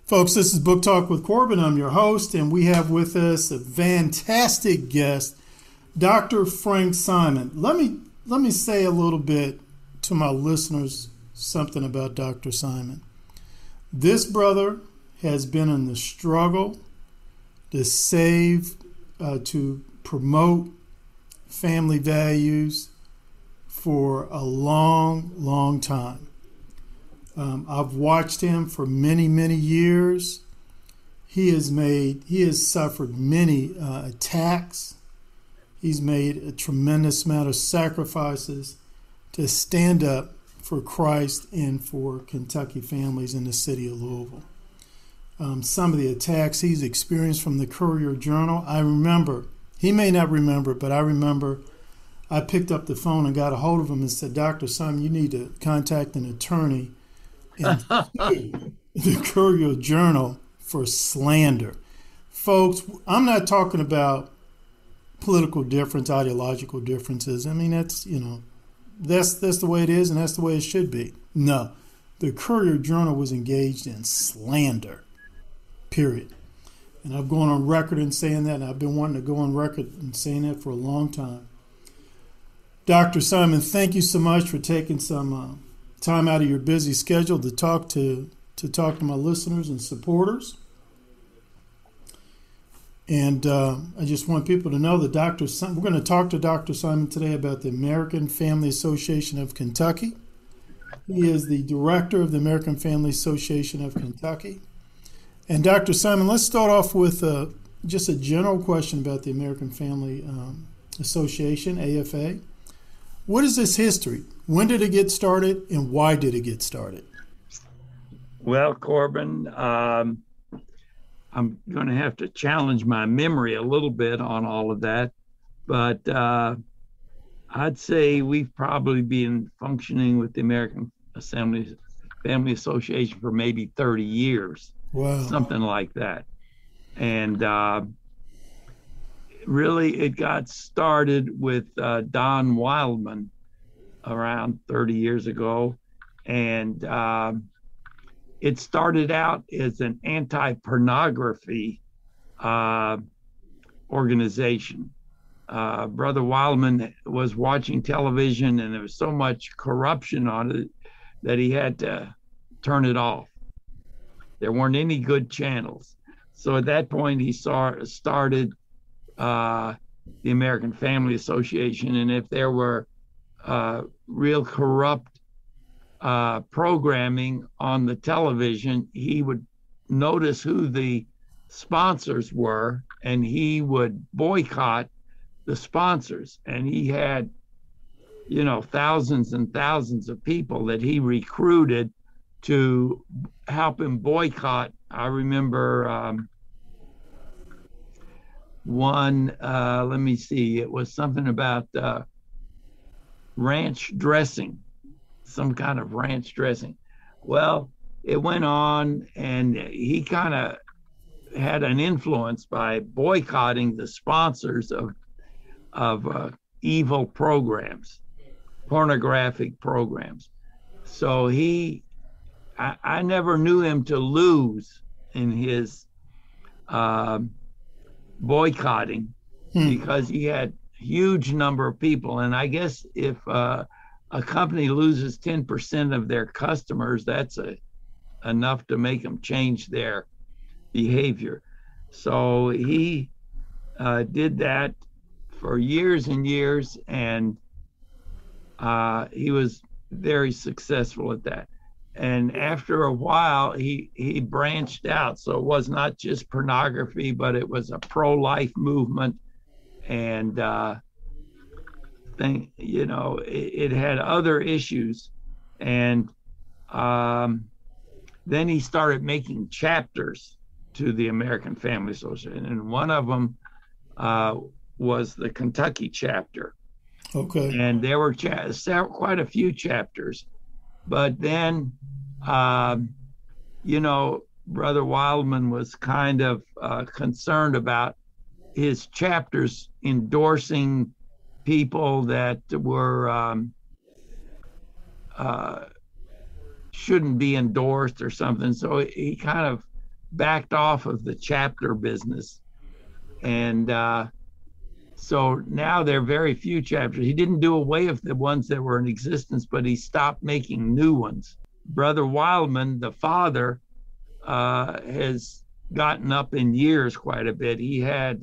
Folks, this is Book Talk with Corbin. I'm your host, and we have with us a fantastic guest, Dr. Frank Simon. Let me say a little bit to my listeners something about Dr. Simon. This brother has been in the struggle to save, to promote family values for a long, long time. I've watched him for many, many years. He has suffered many attacks. He's made a tremendous amount of sacrifices to stand up for Christ and for Kentucky families in the city of Louisville. Some of the attacks he's experienced from the Courier-Journal, I remember. He may not remember, but I remember I picked up the phone and got a hold of him and said, Dr. Simon, you need to contact an attorney and sue the Courier-Journal for slander. Folks, I'm not talking about political difference, ideological differences. I mean, that's the way it is, and that's the way it should be. No, the Courier-Journal was engaged in slander, period. And I've gone on record in saying that, and I've been wanting to go on record in saying that for a long time. Dr. Simon, thank you so much for taking some time out of your busy schedule to talk to my listeners and supporters. And I just want people to know that we're going to talk to Dr. Simon today about the American Family Association of Kentucky. He is the director of the American Family Association of Kentucky. And Dr. Simon, let's start off with just a general question about the American Family Association, AFA. What is this history? When did it get started, and why did it get started? Well, Corbin, I'm going to have to challenge my memory a little bit on all of that, but I'd say we've probably been functioning with the American Family Association for maybe 30 years, wow, something like that. And really, it got started with Don Wildman around 30 years ago, and it started out as an anti-pornography organization. Brother Wildman was watching television, and there was so much corruption on it that he had to turn it off. There weren't any good channels. So at that point, he started the American Family Association, and if there were real corrupt programming on the television, he would notice who the sponsors were, and he would boycott the sponsors. And he had, thousands and thousands of people that he recruited to help him boycott. I remember one, let me see, it was something about ranch dressing, some kind of ranch dressing. Well, it went on, and he kind of had an influence by boycotting the sponsors of evil programs, pornographic programs. So I never knew him to lose in his boycotting because he had huge number of people. And I guess if a company loses 10% of their customers, that's enough to make them change their behavior. So he did that for years and years, and he was very successful at that. And after a while, he branched out. So it was not just pornography, but it was a pro-life movement. And it had other issues. And then he started making chapters to the American Family Association. And one of them was the Kentucky chapter. Okay. And there were quite a few chapters. But then, Brother Wildman was kind of concerned about his chapters endorsing people that were shouldn't be endorsed or something. So he kind of backed off of the chapter business. And so now there are very few chapters. He didn't do away with the ones that were in existence, but he stopped making new ones. Brother Wildman, the father, has gotten up in years quite a bit. He had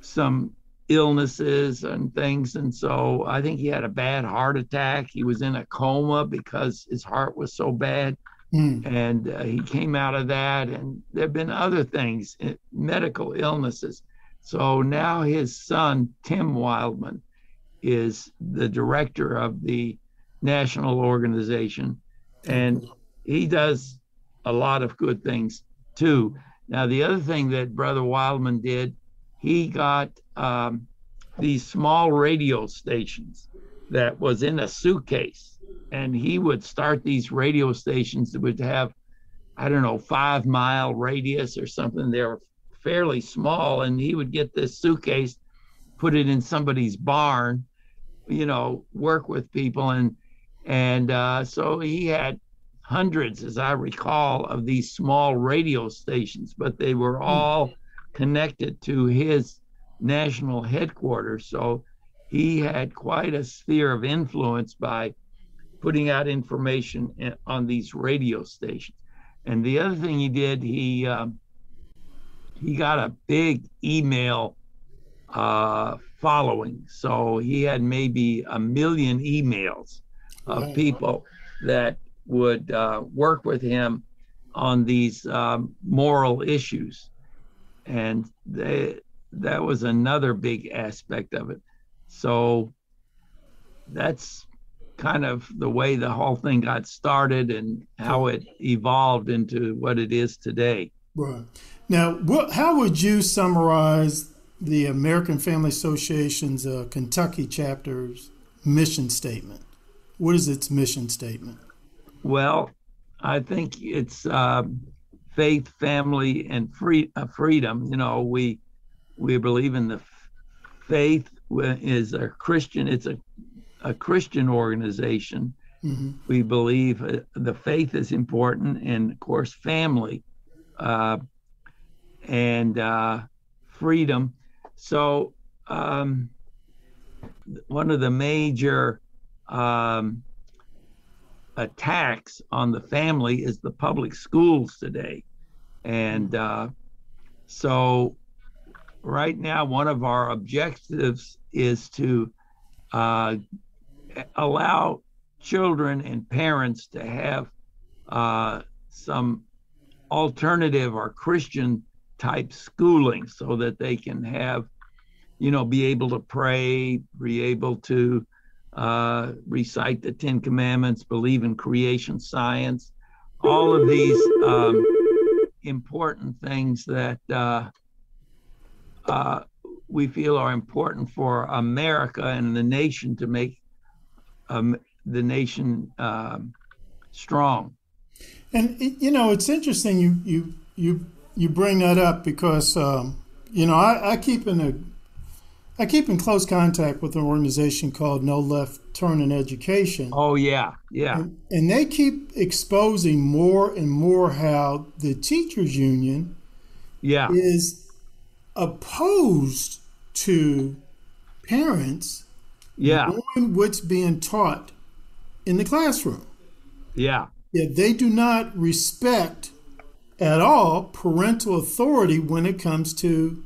some illnesses and things, and so I think he had a bad heart attack. He was in a coma because his heart was so bad. And he came out of that, and there have been other things, medical illnesses. So now his son, Tim Wildman, is the director of the national organization, and he does a lot of good things too. Now, the other thing that Brother Wildman did, he got these small radio stations that was in a suitcase, and he would start these radio stations that would have, I don't know, 5-mile radius or something. They were fairly small, and he would get this suitcase, put it in somebody's barn, work with people, and so he had hundreds, as I recall, of these small radio stations, but they were all connected to his national headquarters. So he had quite a sphere of influence by putting out information on these radio stations. And the other thing he did, he got a big email following. So he had maybe 1 million emails of people that would work with him on these moral issues. And that was another big aspect of it. So that's kind of the way the whole thing got started and how it evolved into what it is today. Right. Now, how would you summarize the American Family Association's Kentucky chapter's mission statement? What is its mission statement? Well, I think it's faith, family, and freedom. We believe in the faith is a Christian. It's a Christian organization. Mm-hmm. We believe the faith is important, and of course, family and freedom. So one of the major attacks on the family is the public schools today. And so right now, one of our objectives is to allow children and parents to have some alternative or Christian type schooling so that they can have, be able to pray, be able to recite the 10 Commandments, believe in creation science, all of these important things that we feel are important for America and the nation to make the nation strong. And it's interesting you bring that up because I keep in close contact with an organization called No Left Turn in Education. Oh yeah. And they keep exposing more and more how the teachers union is opposed to parents knowing what's being taught in the classroom. Yeah, they do not respect at all parental authority when it comes to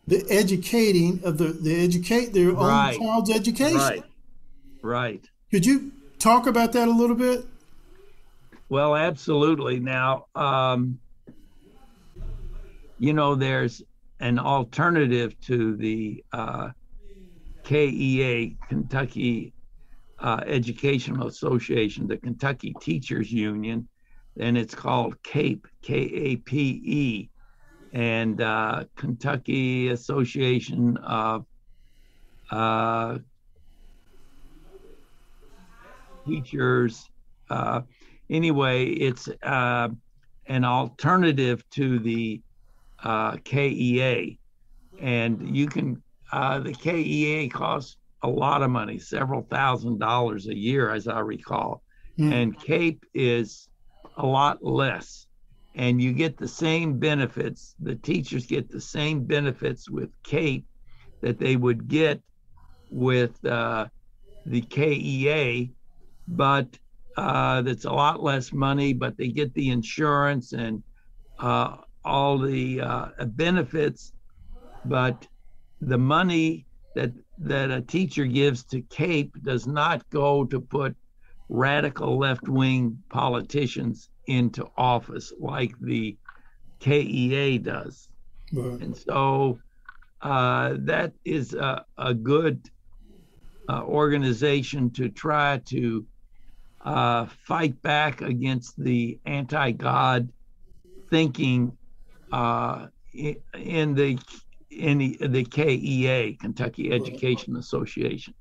the educating of their own child's education. Right. Could you talk about that a little bit? Well, absolutely. Now, there's an alternative to the KEA, Kentucky Educational Association, the Kentucky Teachers Union, and it's called CAPE, K-A-P-E, and Kentucky Association of Teachers. Anyway, it's an alternative to the KEA, and you can the KEA costs a lot of money, several $1,000s a year, as I recall, and CAPE is a lot less. and you get the same benefits. The teachers get the same benefits with CAPE that they would get with the KEA, but that's a lot less money, but they get the insurance and all the benefits, but the money that a teacher gives to CAPE does not go to put radical left-wing politicians into office like the KEA does. Right. And so that is a good organization to try to fight back against the anti-God thinking in the KEA, Kentucky Education Association.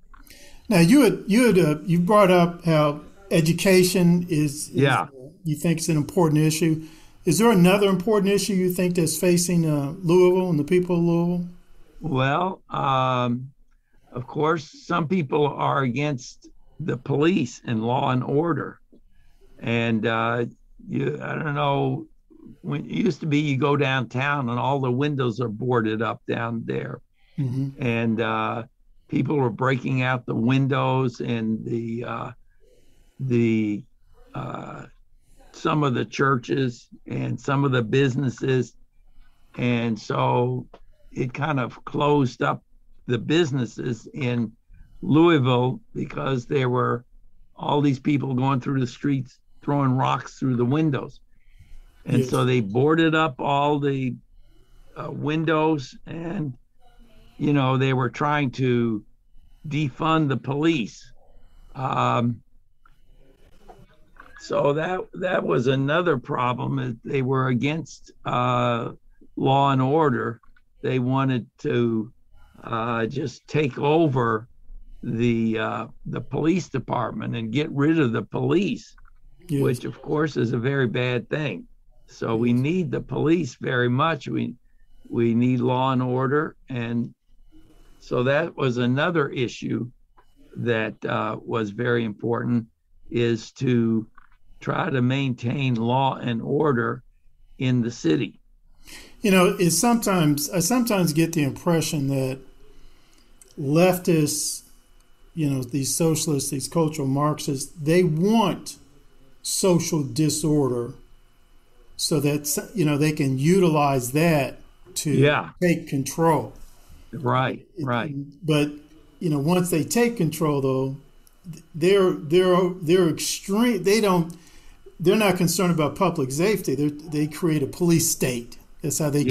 Now you brought up how education is you think it's an important issue. Is there another important issue you think that's facing Louisville and the people of Louisville? Well, of course, some people are against the police and law and order, and I don't know. When it used to be, you go downtown and all the windows are boarded up down there, and people were breaking out the windows in the some of the churches and some of the businesses, and so it kind of closed up the businesses in Louisville because there were all these people going through the streets throwing rocks through the windows. And so they boarded up all the windows, and, they were trying to defund the police. So that was another problem. They were against law and order. They wanted to just take over the police department and get rid of the police, which of course is a very bad thing. So we need the police very much. We need law and order. And so that was another issue that was very important, is to try to maintain law and order in the city. I sometimes get the impression that leftists, these socialists, these cultural Marxists, they want social disorder so that, they can utilize that to take control. Right. But, once they take control, though, they're extreme. They're not concerned about public safety. They create a police state. That's how they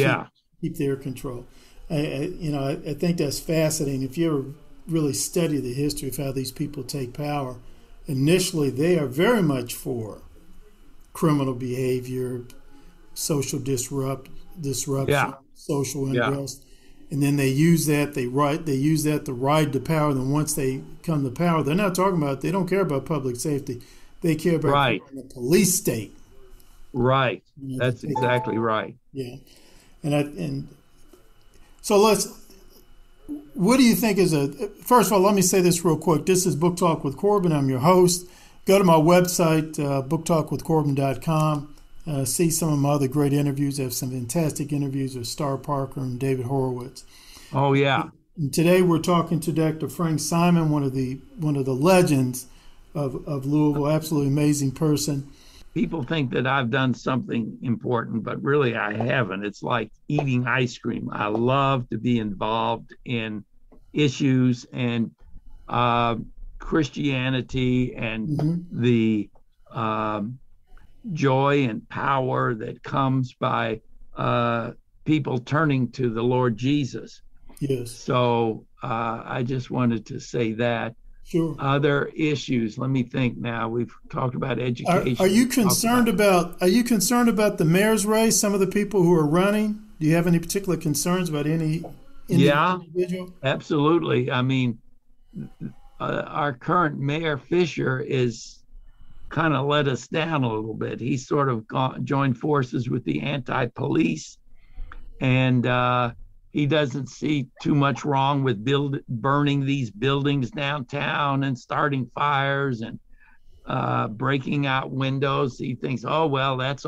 keep their control. I think that's fascinating. If you ever really study the history of how these people take power, initially they are very much for criminal behavior, social disruption, social unrest, and then they use that. They use that to ride the power. Then once they come to power, they're not talking about. They don't care about public safety. They care about the police state. Right. That's exactly right. Yeah, so what do you think is first of all, let me say this real quick. This is Book Talk with Corbin. I'm your host. Go to my website, booktalkwithcorbin.com. See some of my other great interviews. I have some fantastic interviews with Star Parker and David Horowitz. Oh, yeah. And today we're talking to Dr. Frank Simon, one of the legends of Louisville, absolutely amazing person. People think that I've done something important, but really I haven't. It's like eating ice cream. I love to be involved in issues and Christianity and the joy and power that comes by people turning to the Lord Jesus. Yes. So I just wanted to say that. Sure. Other issues. Let me think now. We've talked about education. Are you concerned about the mayor's race? Some of the people who are running. Do you have any particular concerns about any individual? Absolutely. I mean, our current mayor Fisher is kind of let us down a little bit. He's sort of joined forces with the anti-police, and he doesn't see too much wrong with burning these buildings downtown and starting fires and breaking out windows. He thinks, oh, well, that's